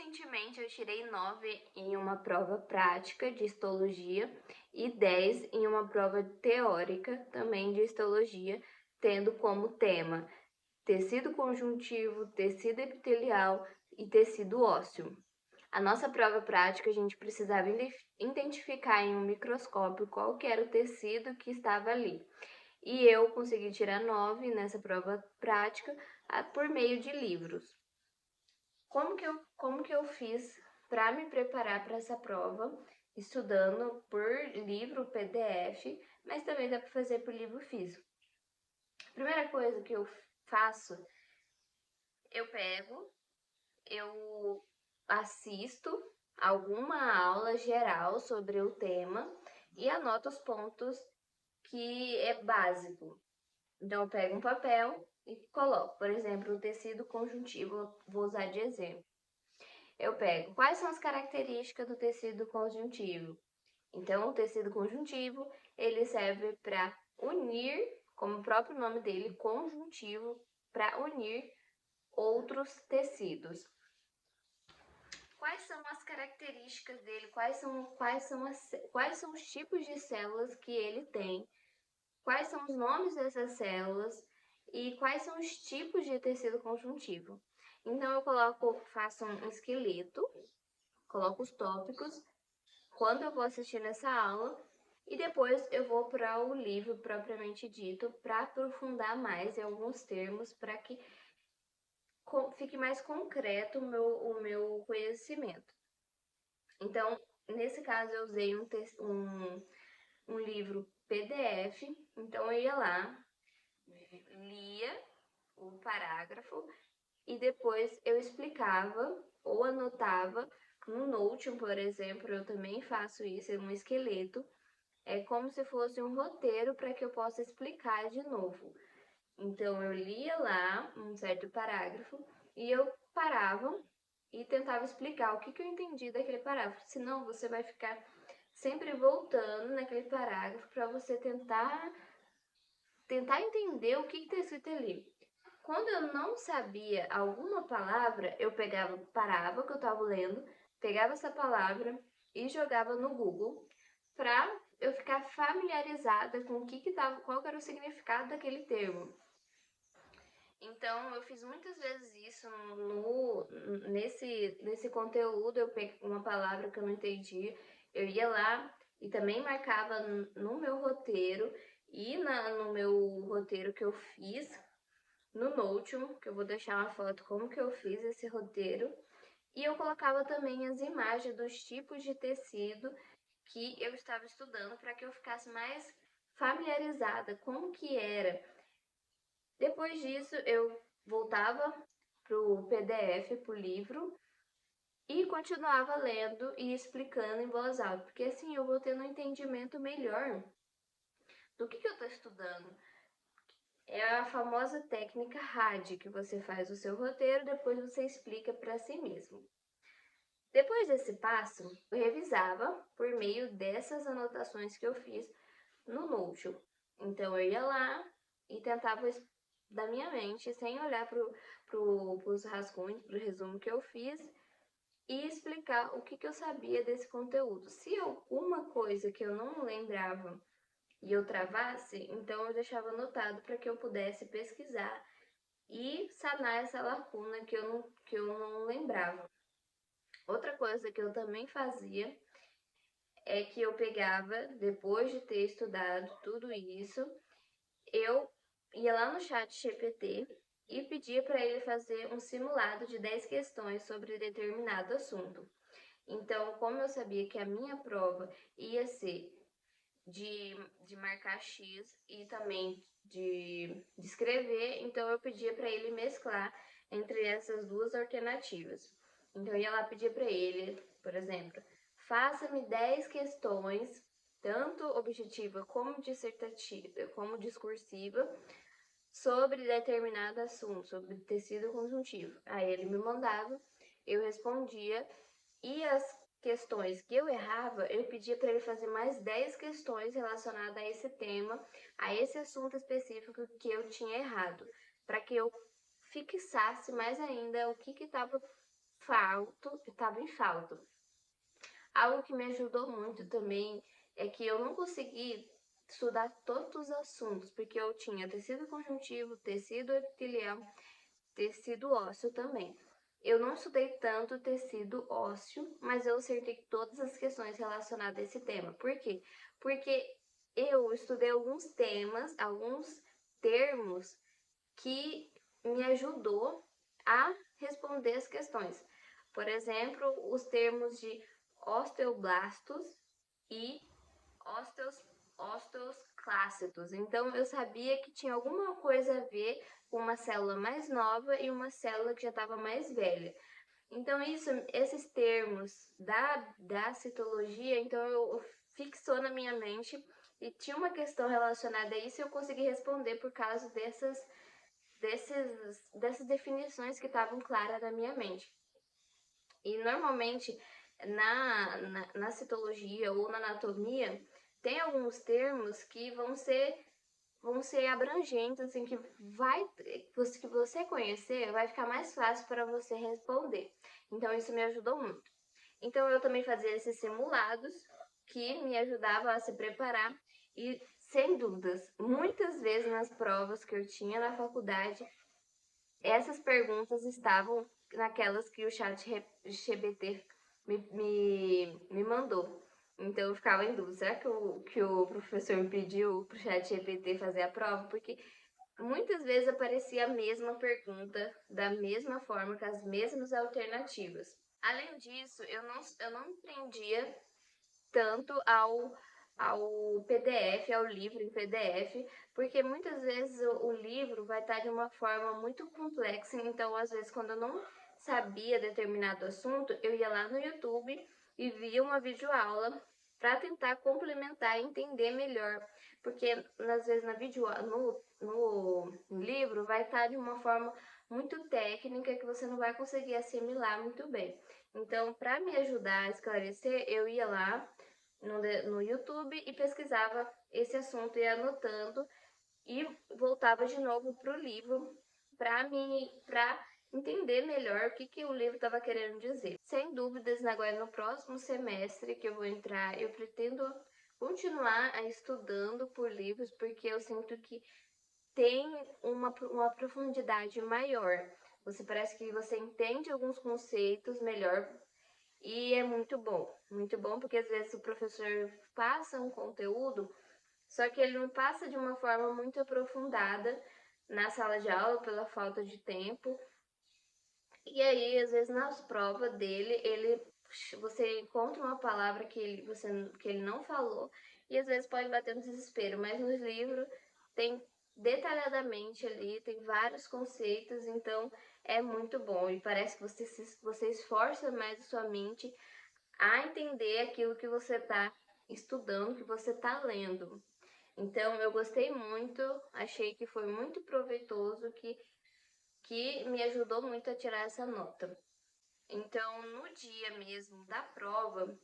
Recentemente eu tirei 9 em uma prova prática de histologia e 10 em uma prova teórica também de histologia, tendo como tema tecido conjuntivo, tecido epitelial e tecido ósseo. A nossa prova prática a gente precisava identificar em um microscópio qual que era o tecido que estava ali. E eu consegui tirar 9 nessa prova prática por meio de livros. Como que eu fiz para me preparar para essa prova? Estudando por livro PDF, mas também dá para fazer por livro físico. A primeira coisa que eu faço, eu assisto alguma aula geral sobre o tema e anoto os pontos que é básico. Então eu pego um papel e coloco, por exemplo, o tecido conjuntivo, vou usar de exemplo. Eu pego quais são as características do tecido conjuntivo. Então, o tecido conjuntivo, ele serve para unir, como o próprio nome dele, conjuntivo, para unir outros tecidos. Quais são as características dele? Quais são os tipos de células que ele tem? Quais são os nomes dessas células? E quais são os tipos de tecido conjuntivo? Então, faço um esqueleto, coloco os tópicos, quando eu vou assistir nessa aula, e depois eu vou para o livro propriamente dito, para aprofundar mais em alguns termos, para que fique mais concreto o meu conhecimento. Então, nesse caso, eu usei um livro PDF, então eu ia lá, lia o parágrafo e depois eu explicava ou anotava no Notion, por exemplo, eu também faço isso, é um esqueleto. É como se fosse um roteiro para que eu possa explicar de novo. Então eu lia lá um certo parágrafo e eu parava e tentava explicar o que eu entendi daquele parágrafo. Senão você vai ficar sempre voltando naquele parágrafo para você tentar entender o que está escrito ali. Quando eu não sabia alguma palavra, eu parava o que eu estava lendo, pegava essa palavra e jogava no Google para eu ficar familiarizada com qual que era o significado daquele termo. Então, eu fiz muitas vezes isso nesse conteúdo, eu peguei uma palavra que eu não entendi, eu ia lá e também marcava no meu roteiro e no meu roteiro que eu fiz no Notion, que eu vou deixar uma foto como que eu fiz esse roteiro, e eu colocava também as imagens dos tipos de tecido que eu estava estudando para que eu ficasse mais familiarizada com o que era. Depois disso, eu voltava pro PDF, pro livro, e continuava lendo e explicando em voz alta, porque assim eu vou tendo um entendimento melhor do que eu estou estudando. É a famosa técnica RAD, que você faz o seu roteiro, depois você explica para si mesmo. Depois desse passo, eu revisava por meio dessas anotações que eu fiz no Notion. Então eu ia lá e tentava da minha mente, sem olhar pros rascunhos, pro resumo que eu fiz, e explicar o que eu sabia desse conteúdo. Se alguma coisa que eu não lembrava e eu travasse, então eu deixava anotado para que eu pudesse pesquisar e sanar essa lacuna que eu não lembrava. Outra coisa que eu também fazia é que eu pegava, depois de ter estudado tudo isso, eu ia lá no chat GPT e pedia para ele fazer um simulado de 10 questões sobre determinado assunto. Então, como eu sabia que a minha prova ia ser de marcar X e também de escrever, então eu pedia para ele mesclar entre essas duas alternativas. Então eu ia lá pedir para ele, por exemplo, faça-me 10 questões, tanto objetiva como dissertativa, como discursiva, sobre determinado assunto, sobre tecido conjuntivo. Aí ele me mandava, eu respondia e as questões que eu errava, eu pedia para ele fazer mais 10 questões relacionadas a esse tema, a esse assunto específico que eu tinha errado, para que eu fixasse mais ainda o que estava estava em falta. Algo que me ajudou muito também é que eu não consegui estudar todos os assuntos, porque eu tinha tecido conjuntivo, tecido epitelial, tecido ósseo também. Eu não estudei tanto tecido ósseo, mas eu acertei todas as questões relacionadas a esse tema. Por quê? Porque eu estudei alguns temas, alguns termos que me ajudou a responder as questões. Por exemplo, os termos de osteoblastos e osteos, osteoclácitos. Então, eu sabia que tinha alguma coisa a ver com uma célula mais nova e uma célula que já estava mais velha. Então, esses termos da citologia, então eu fixou na minha mente e tinha uma questão relacionada a isso e eu consegui responder por causa dessas definições que estavam claras na minha mente. E normalmente na citologia ou na anatomia tem alguns termos que vão ser abrangentes, assim, que você conhecer vai ficar mais fácil para você responder. Então isso me ajudou muito. Então eu também fazia esses simulados que me ajudavam a se preparar e sem dúvidas, muitas vezes nas provas que eu tinha na faculdade, essas perguntas estavam naquelas que o chat GPT me mandou. Então eu ficava em dúvida, será que o professor me pediu pro chat GPT fazer a prova? Porque muitas vezes aparecia a mesma pergunta, da mesma forma, com as mesmas alternativas. Além disso, eu não entendia tanto ao PDF, ao livro em PDF, porque muitas vezes o livro vai estar de uma forma muito complexa, então às vezes quando eu não sabia determinado assunto, eu ia lá no YouTube e via uma videoaula para tentar complementar e entender melhor, porque às vezes no livro vai estar de uma forma muito técnica que você não vai conseguir assimilar muito bem. Então, para me ajudar a esclarecer, eu ia lá no YouTube e pesquisava esse assunto, ia anotando e voltava de novo para o livro para entender melhor o que o livro estava querendo dizer. Sem dúvidas, agora no próximo semestre que eu vou entrar, eu pretendo continuar estudando por livros, porque eu sinto que tem uma profundidade maior. Você parece que você entende alguns conceitos melhor e é muito bom porque às vezes o professor passa um conteúdo, só que ele não passa de uma forma muito aprofundada na sala de aula pela falta de tempo. E aí, às vezes, nas provas dele, você encontra uma palavra que ele não falou e às vezes pode bater no desespero, mas nos livros tem detalhadamente ali, tem vários conceitos, então é muito bom. E parece que você esforça mais a sua mente a entender aquilo que você está estudando, que você está lendo. Então, eu gostei muito, achei que foi muito proveitoso, que me ajudou muito a tirar essa nota. Então, no dia mesmo da prova,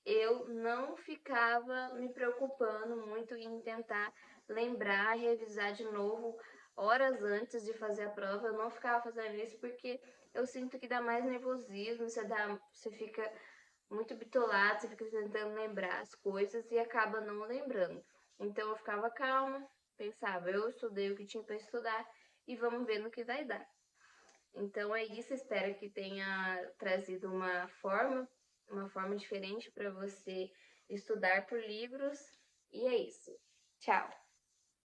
eu não ficava me preocupando muito em tentar lembrar, revisar de novo horas antes de fazer a prova. Eu não ficava fazendo isso porque eu sinto que dá mais nervosismo, você fica muito bitolado, você fica tentando lembrar as coisas e acaba não lembrando. Então eu ficava calma, pensava, eu estudei o que tinha para estudar e vamos ver no que vai dar. Então é isso, espero que tenha trazido uma forma diferente para você estudar por livros. E é isso. Tchau!